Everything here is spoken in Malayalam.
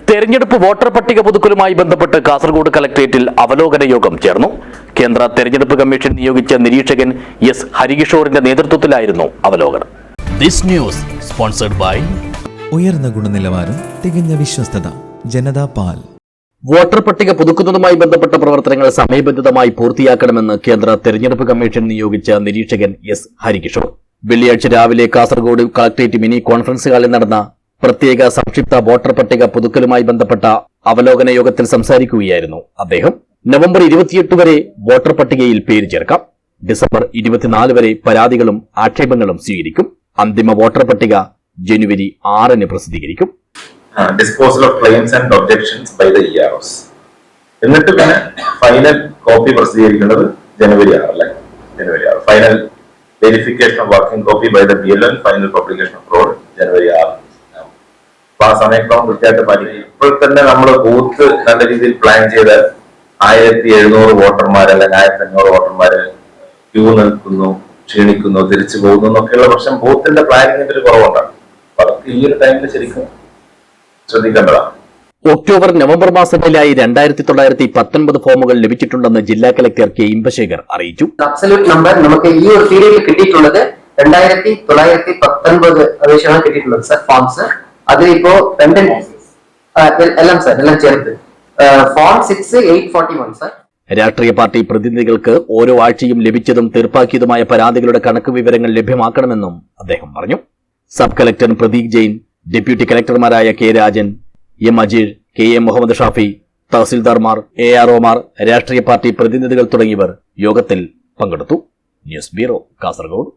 തെരഞ്ഞെടുപ്പ് വോട്ടർ പട്ടിക പുതുക്കലുമായി ബന്ധപ്പെട്ട് കാസർഗോഡ് കളക്ടറേറ്റിൽ അവലോകന യോഗം ചേർന്നു. കേന്ദ്ര തെരഞ്ഞെടുപ്പ് കമ്മീഷൻ നിയോഗിച്ച നിരീക്ഷകൻ എസ് ഹരികിഷോറിന്റെ നേതൃത്വത്തിലായിരുന്നു അവലോകനം. ദിസ് ന്യൂസ് സ്പോൺസർഡ് ബൈ ഉയർന്ന ഗുണനിലവാരം, തികഞ്ഞ വിശ്വസ്തത, ജനതാ പാൽ. വോട്ടർ പട്ടിക പുതുക്കുന്നതുമായി ബന്ധപ്പെട്ട പ്രവർത്തനങ്ങൾ സമയബന്ധിതമായി പൂർത്തിയാക്കണമെന്ന് കേന്ദ്ര തെരഞ്ഞെടുപ്പ് കമ്മീഷൻ നിയോഗിച്ച നിരീക്ഷകൻ എസ് ഹരികിഷോർ വെള്ളിയാഴ്ച രാവിലെ കാസർഗോഡ് കളക്ടറേറ്റ് മിനി കോൺഫറൻസ് ഹാളിൽ നടന്ന പ്രത്യേക സംക്ഷിപ്ത വോട്ടർ പട്ടിക പുതുക്കലുമായി ബന്ധപ്പെട്ട അവലോകന യോഗത്തിൽ സംസാരിക്കുകയായിരുന്നു അദ്ദേഹം. നവംബർ 28 വരെ വോട്ടർ പട്ടികയിൽ പേര് ചേർക്കാം. ഡിസംബർ 24 വരെ പരാതികളും ആക്ഷേപങ്ങളും സ്വീകരിക്കും. അന്തിമ വോട്ടർ പട്ടിക ജനുവരി 6 പ്രസിദ്ധീകരിക്കും. Disposal of claims and objections by the EROs. എന്നിട്ട് പിന്നെ ഫൈനൽ കോപ്പി പ്രസിദ്ധീകരിക്കുന്നത് ജനുവരി 6. Final verification of working copy by the BLO, final publication of roll ജനുവരി 6. അപ്പൊ ആ സമയക്രമം കൃത്യമായിട്ട് പാലിക്കും. ഇപ്പോൾ തന്നെ നമ്മൾ ബൂത്ത് നല്ല രീതിയിൽ പ്ലാൻ ചെയ്ത് 1700 വോട്ടർമാർ അല്ലെങ്കിൽ 1500 വോട്ടർമാര് ക്യൂ നിൽക്കുന്നു, ക്ഷീണിക്കുന്നു, തിരിച്ചു പോകുന്നു എന്നൊക്കെയുള്ള പ്രശ്നം ബൂത്തിന്റെ പ്ലാനിങ്ങിന്റെ ഒരു കുറവുണ്ടാണ്. അപ്പൊ അതൊക്കെ ഈ ഒരു ടൈമിൽ ശരിക്കും ശ്രദ്ധിക്കേണ്ടതാണ്. ഒക്ടോബർ നവംബർ മാസങ്ങളിലായി 2919 ഫോമുകൾ ലഭിച്ചിട്ടുണ്ടെന്ന് ജില്ലാ കളക്ടർ കെ ഇമ്പശേഖർ അറിയിച്ചു. അബ്സല്യൂട്ട് നമ്പർ നമുക്ക് ഈ ഒരു പീരീഡിൽ കിട്ടിയിട്ടുള്ളത് 2919 അപേക്ഷകളാണ് കിട്ടിയിട്ടുള്ളത് സർ. ഫോംസ് അത് ഇപ്പോ എല്ലാം ചേർത്ത് ഫോം 6841 സർ. രാഷ്ട്രീയ പാർട്ടി പ്രതിനിധികൾക്ക് ഓരോ ആഴ്ചയും ലഭിച്ചതും തീർപ്പാക്കിയതുമായ പരാതികളുടെ കണക്ക് വിവരങ്ങൾ ലഭ്യമാക്കണമെന്നും അദ്ദേഹം പറഞ്ഞു. Sub collector Pradeep Jain, deputy കളക്ടർമാരായ K Rajan, M Ajeer, KA Muhammad Shafi, തഹസിൽദാർമാർ, AROമാർ, രാഷ്ട്രീയ പാർട്ടി പ്രതിനിധികൾ തുടങ്ങിയവർ യോഗത്തിൽ പങ്കെടുത്തു. News bureau, Kasaragod.